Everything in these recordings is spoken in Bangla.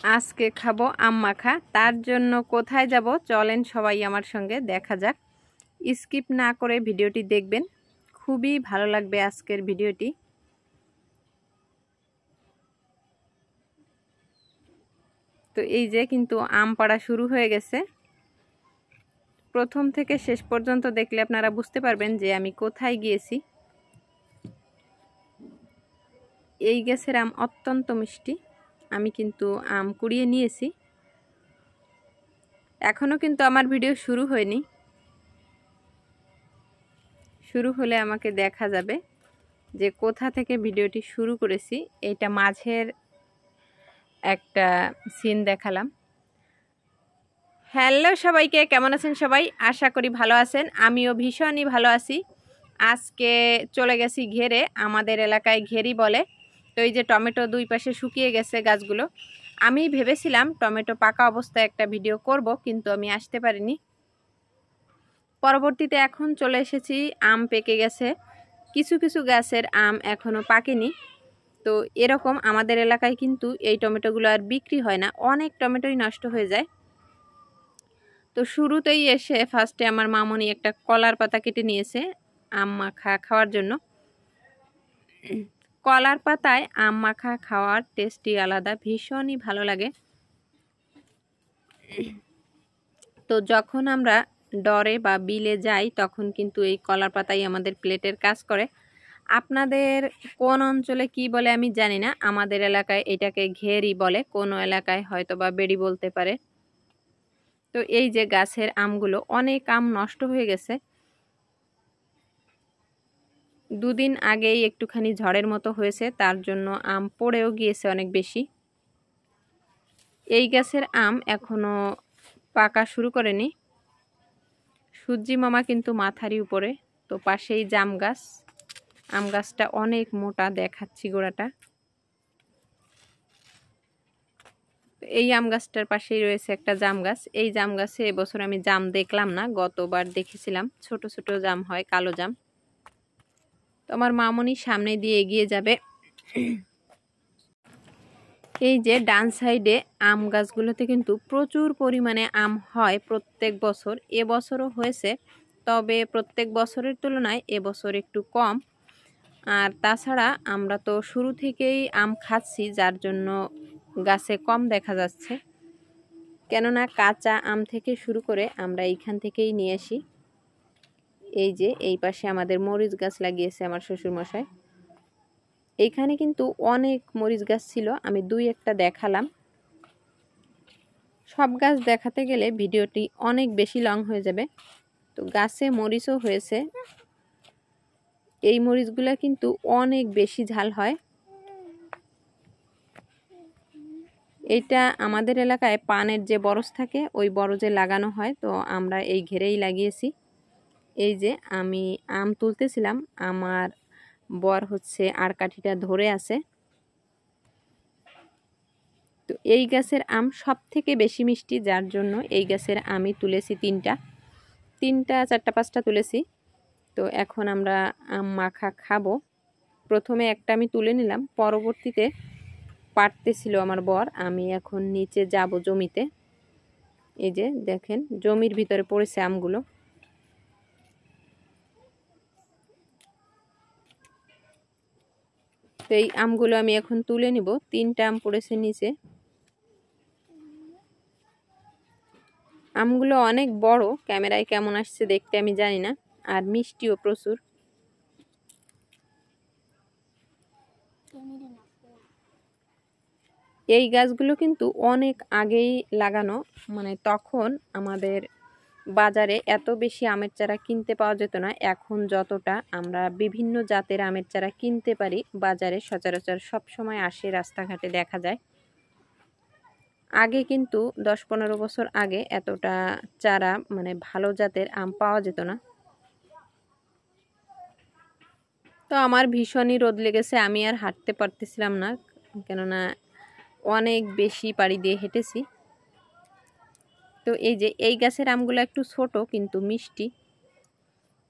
আজকে খাবো আম মাখা। তার জন্য কোথায় যাব চলেন সবাই আমার সঙ্গে দেখা যাক। স্কিপ না করে ভিডিওটি দেখবেন, খুবই ভালো লাগবে আজকের ভিডিওটি। তো এই যে কিন্তু আম পাড়া শুরু হয়ে গেছে। প্রথম থেকে শেষ পর্যন্ত দেখলে আপনারা বুঝতে পারবেন যে আমি কোথায় গিয়েছি। এই গাছের আম অত্যন্ত মিষ্টি। আমি কিন্তু আম কুড়িয়ে নিয়েছি, এখনো কিন্তু আমার ভিডিও শুরু হয়নি। শুরু হলে আমাকে দেখা যাবে যে কোথা থেকে ভিডিওটি শুরু করেছি। এটা মাঝের একটা সিন দেখালাম। হ্যালো সবাইকে, কেমন আছেন সবাই? আশা করি ভালো আছেন, আমিও ভীষণই ভালো আছি। আজকে চলে গেছি ঘেরে, আমাদের এলাকায় ঘেরি বলে। তো এই যে টমেটো দুই পাশে শুকিয়ে গেছে গাছগুলো। আমি ভেবেছিলাম টমেটো পাকা অবস্থায় একটা ভিডিও করব, কিন্তু আমি আসতে পারিনি। পরবর্তীতে এখন চলে এসেছি, আম পেকে গেছে। কিছু কিছু গাছের আম এখনও পাকেনি। তো এরকম আমাদের এলাকায় কিন্তু এই টমেটোগুলো আর বিক্রি হয় না, অনেক টমেটোই নষ্ট হয়ে যায়। তো শুরুতেই এসে ফার্স্টে আমার মামনি একটা কলার পাতা কেটে নিয়েছে আম মাখা খাওয়ার জন্য। কলার পাতায় আম মাখা খাওয়ার টেস্টই আলাদা, ভীষণই ভালো লাগে। তো যখন আমরা ডরে বা বিলে যাই তখন কিন্তু এই কলার পাতাই আমাদের প্লেটের কাজ করে। আপনাদের কোন অঞ্চলে কি বলে আমি জানি না, আমাদের এলাকায় এটাকে ঘেরি বলে, কোনো এলাকায় হয়তো বা বেড়ি বলতে পারে। তো এই যে গাছের আমগুলো, অনেক আম নষ্ট হয়ে গেছে। দুদিন আগেই একটুখানি ঝড়ের মতো হয়েছে, তার জন্য আম পড়েও গিয়েছে অনেক বেশি। এই গাছের আম এখনো পাকা শুরু করেনি। সূর্যি মামা কিন্তু মাথারই উপরে। তো পাশেই জাম গাছ, আম গাছটা অনেক মোটা, দেখাচ্ছি গোড়াটা। এই আম গাছটার পাশেই রয়েছে একটা জাম গাছ। এই জাম গাছে এবছর আমি জাম দেখলাম না, গতবার দেখেছিলাম ছোট ছোট জাম হয়, কালো জাম। তো আমার মামনি সামনে দিয়ে এগিয়ে যাবে। এই যে ডান সাইডে আম গাছগুলোতে কিন্তু প্রচুর পরিমাণে আম হয় প্রত্যেক বছর। এবছরও হয়েছে, তবে প্রত্যেক বছরের তুলনায় এবছর একটু কম। আর তাছাড়া আমরা তো শুরু থেকেই আম খাচ্ছি, যার জন্য গাছে কম দেখা যাচ্ছে। কেননা কাঁচা আম থেকে শুরু করে আমরা এইখান থেকেই নিয়ে আসি। এই যে এই পাশে আমাদের মরিচ গাছ লাগিয়েছে আমার শ্বশুরমশাই। এইখানে কিন্তু অনেক মরিচ গাছ ছিল, আমি দুই একটা দেখালাম। সব গাছ দেখাতে গেলে ভিডিওটি অনেক বেশি লং হয়ে যাবে। তো গাছে মরিচও হয়েছে। এই মরিচগুলা কিন্তু অনেক বেশি ঝাল হয়। এইটা আমাদের এলাকায় পানের যে বরজ থাকে, ওই বরজে লাগানো হয়। তো আমরা এই ঘেরেই লাগিয়েছি। এই যে আমি আম তুলতেছিলাম, আমার বর হচ্ছে আর কাঠিটা ধরে আছে। তো এই গাছের আম সব থেকে বেশি মিষ্টি, যার জন্য এই গাছের আমি তুলেছি তিনটা চারটা পাঁচটা তুলেছি। তো এখন আমরা আম মাখা খাবো। প্রথমে একটা আমি তুলে নিলাম, পরবর্তীতে পাড়তেছিল আমার বর। আমি এখন নিচে যাব জমিতে। এই যে দেখেন জমির ভিতরে পড়েছে আমগুলো। তো এই আমগুলো আমি এখন তুলে নিব। তিনটা আম পড়েছে নিচে। আমগুলো অনেক বড়, ক্যামেরায় কেমন আসছে দেখতে আমি জানি না, আর মিষ্টিও প্রচুর। এই গাছগুলো কিন্তু অনেক আগেই লাগানো, মানে তখন আমাদের বাজারে এত বেশি আমের চারা কিনতে পাওয়া যেত না। এখন যতটা আমরা বিভিন্ন জাতের আমের চারা কিনতে পারি বাজারে, সচরাচর সব সময় আসে, রাস্তাঘাটে দেখা যায়। আগে কিন্তু 10-15 বছর আগে এতটা চারা, মানে ভালো জাতের আম পাওয়া যেত না। তো আমার ভীষণই রোদ লেগেছে, আমি আর হাঁটতে পারতেছিলাম না, কেননা অনেক বেশি পাড়ি দিয়ে হেঁটেছি। তো এই যে এই গাছের আমগুলো একটু ছোট কিন্তু মিষ্টি।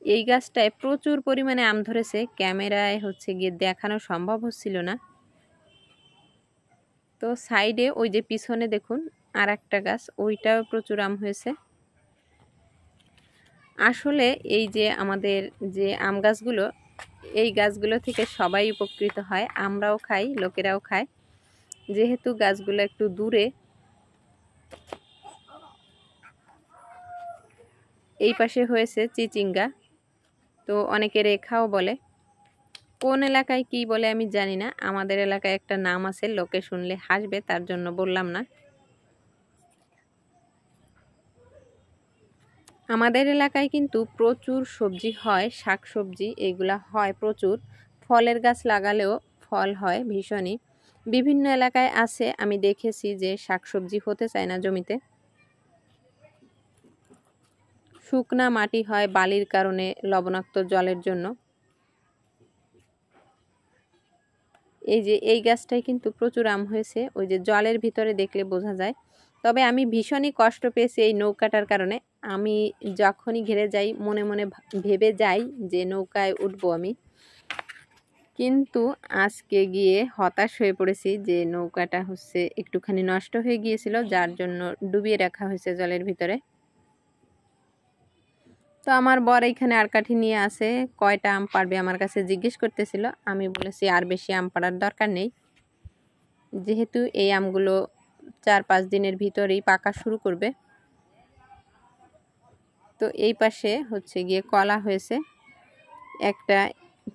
এই গাছটায় প্রচুর পরিমাণে আম ধরেছে, ক্যামেরায় হচ্ছে গিয়ে দেখানো সম্ভব হচ্ছিল না। তো সাইডে ওই যে পিছনে দেখুন আর একটা গাছ, ওইটাও প্রচুর আম হয়েছে। আসলে এই যে আমাদের যে আম গাছগুলো, এই গাছগুলো থেকে সবাই উপকৃত হয়, আমরাও খাই, লোকেরাও খায়। যেহেতু গাছগুলো একটু দূরে, এই পাশে হয়েছে চিচিঙ্গা, তো অনেকে রেখাও বলে। কোন এলাকায় কি বলে আমি জানি না, আমাদের এলাকায় একটা নাম আছে, লোকে শুনলে হাসবে, তার জন্য বললাম না। আমাদের এলাকায় কিন্তু প্রচুর সবজি হয়, শাক সবজি এগুলা হয় প্রচুর। ফলের গাছ লাগালেও ফল হয় ভীষণই। বিভিন্ন এলাকায় আছে, আমি দেখেছি যে শাক সবজি হতে চায় না জমিতে, শুকনা মাটি হয় বালির কারণে, লবণাক্ত জলের জন্য। এই যে এই গাছটাই কিন্তু প্রচুর আম হয়েছে, ওই যে জলের ভিতরে দেখলে বোঝা যায়। তবে আমি ভীষণই কষ্ট পেয়েছি এই নৌকাটার কারণে। আমি যখনই ঘেরে যাই মনে মনে ভেবে যাই যে নৌকায় উঠবো আমি, কিন্তু আজকে গিয়ে হতাশ হয়ে পড়েছি যে নৌকাটা একটুখানি নষ্ট হয়ে গিয়েছিল, যার জন্য ডুবিয়ে রাখা হয়েছে জলের ভিতরে। তো আমার বর এখানে আর কাঠি নিয়ে আসে, কয়টা আম পারবে আমার কাছে জিজ্ঞেস করতেছিল। আমি বলেছি আর বেশি আম পাড়ার দরকার নেই, যেহেতু এই আমগুলো 4-5 দিনের ভিতরেই পাকা শুরু করবে। তো এই পাশে গিয়ে কলা হয়েছে, একটা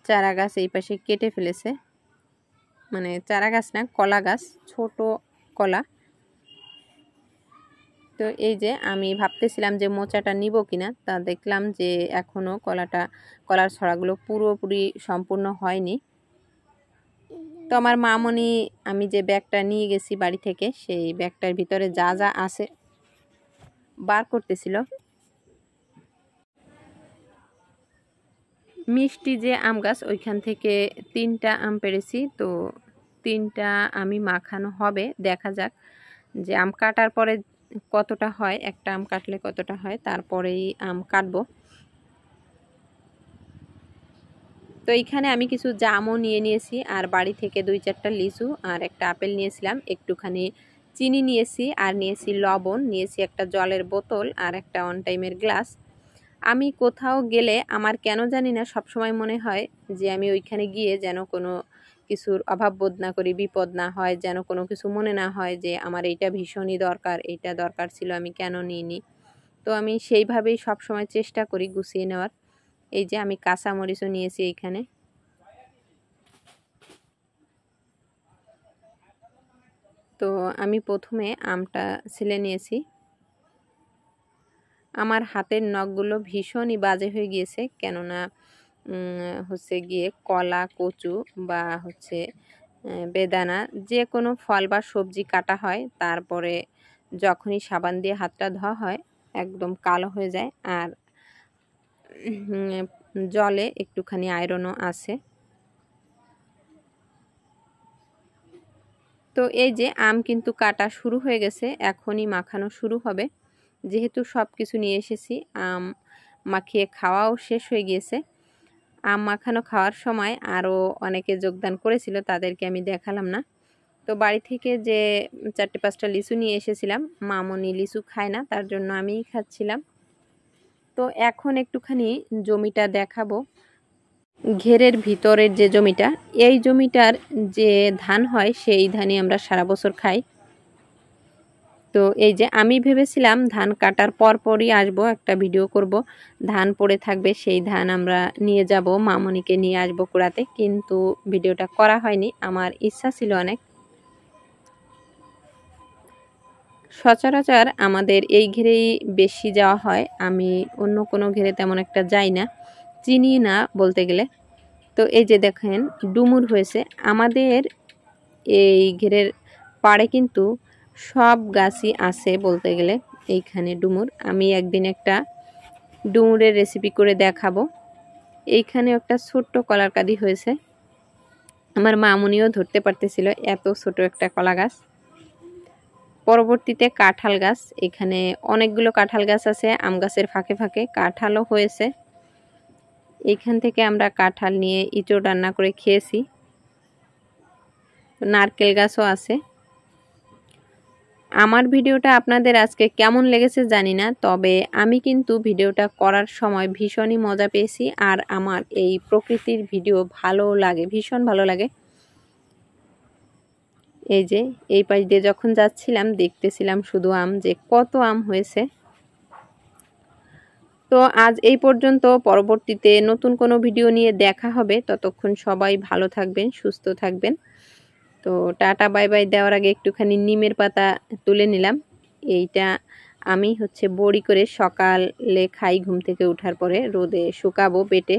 চারা গাছ এই পাশে কেটে ফেলেছে, মানে চারা গাছ না, কলা গাছ, ছোট কলা। তো এই যে আমি ভাবতেছিলাম যে মোচাটা নিব কিনা, তা দেখলাম যে এখনো কলার ছড়াগুলো পুরোপুরি সম্পূর্ণ হয়নি। তো আমার মামনি আমি যে ব্যাগটা নিয়ে গেছি বাড়ি থেকে, সেই ব্যাগটার ভিতরে যা যা আছে বার করতেছিল। মিষ্টি যে আম গাছ, ওইখান থেকে 3টা আম পেড়েছি। তো 3টা আমি মাখানো হবে, দেখা যাক যে আম কাটার পরে কতটা হয়, একটা আম কাটলে কতটা হয়, তারপরেই আম কাটবো। তো এইখানে আমি কিছু জামও নিয়ে নিয়েছি, আর বাড়ি থেকে 2-4টা লিচু আর একটা আপেল নিয়েছিলাম, একটুখানি চিনি নিয়েছি, আর নিয়েছি লবণ, নিয়েছি একটা জলের বোতল আর একটা অন টাইমের গ্লাস। আমি কোথাও গেলে আমার কেন জানি না সবসময় মনে হয় যে আমি ওইখানে গিয়ে যেন কোনো কিছুর অভাব বোধ না করি, বিপদ না হয়, যেন কোনো কিছু মনে না হয় যে আমার এইটা ভীষণই দরকার, এইটা দরকার ছিল, আমি কেন নিইনি। তো আমি সেইভাবেই সবসময় চেষ্টা করি গুছিয়ে নেওয়ার। এই যে আমি কাঁচামরিচও নিয়েছি এইখানে। তো আমি প্রথমে আমটা ছিলে নিয়েছি। আমার হাতের নখগুলো ভীষণই বাজে হয়ে গিয়েছে, কেননা গিয়ে কলা, কচু বা বেদানা, যে কোনো ফল বা সবজি কাটা হয়, তারপরে যখনই সাবান দিয়ে হাতটা ধোয়া হয় একদম কালো হয়ে যায়, আর জলে একটুখানি আয়রনও আছে। তো এই যে আম কিন্তু কাটা শুরু হয়ে গেছে, এখনই মাখানো শুরু হবে। যেহেতু সব কিছু নিয়ে এসেছি, আম মাখিয়ে খাওয়াও শেষ হয়ে গিয়েছে। আম মাখানো খাওয়ার সময় আরও অনেকে যোগদান করেছিল, তাদেরকে আমি দেখালাম না। তো বাড়ি থেকে যে 4-5টা লিচু নিয়ে এসেছিলাম, মামনি লিচু খায় না, তার জন্য আমিই খাচ্ছিলাম। তো এখন একটুখানি জমিটা দেখাবো। ঘেরের ভিতরের যে জমিটা, এই জমিটার যে ধান হয় সেই ধানই আমরা সারা বছর খাই। তো এই যে আমি ভেবেছিলাম ধান কাটার পরপরই আসবো, একটা ভিডিও করব, ধান পড়ে থাকবে, সেই ধান আমরা নিয়ে যাব, মামনিকে নিয়ে আসবো কুড়াতে, কিন্তু ভিডিওটা করা হয়নি, আমার ইচ্ছা ছিল অনেক। সচরাচর আমাদের এই ঘেরেই বেশি যাওয়া হয়, আমি অন্য কোনো ঘেরে তেমন একটা যাই না, চিনি না বলতে গেলে। তো এই যে দেখেন ডুমুর হয়েছে আমাদের এই ঘেরের পাড়ে, কিন্তু সব গাছই আছে বলতে গেলে এইখানে ডুমুর। আমি একদিন একটা ডুমুরের রেসিপি করে দেখাবো। এইখানে একটা ছোট্ট কলার কাঁদি হয়েছে, আমার মামুনিও ধরতে পারতেছিল, এত ছোট একটা কলা গাছ। পরবর্তীতে কাঁঠাল গাছ, এখানে অনেকগুলো কাঁঠাল গাছ আছে, আম গাছের ফাঁকে ফাঁকে কাঁঠালও হয়েছে। এইখান থেকে আমরা কাঁঠাল নিয়ে ইঁচড় রান্না করে খেয়েছি। নারকেল গাছও আছে। আমার ভিডিওটা আপনাদের আজকে কেমন লেগেছে জানি না, তবে আমি কিন্তু ভিডিওটা করার সময় ভীষণই মজা পেয়েছি। আর আমার এই প্রকৃতির ভিডিও ভালো লাগে, ভীষণ ভালো লাগে। এই যে এই পাশ দিয়ে যখন যাচ্ছিলাম দেখতেছিলাম শুধু আম, যে কত আম হয়েছে। তো আজ এই পর্যন্ত, পরবর্তীতে নতুন কোনো ভিডিও নিয়ে দেখা হবে। ততক্ষণ সবাই ভালো থাকবেন, সুস্থ থাকবেন। তো টাটা বাই বাই দেওয়ার আগে একটুখানি নিমের পাতা তুলে নিলাম। এইটা আমি বড়ি করে সকালে খাই, ঘুম থেকে ওঠার পরে রোদে শুকাবো বেটে।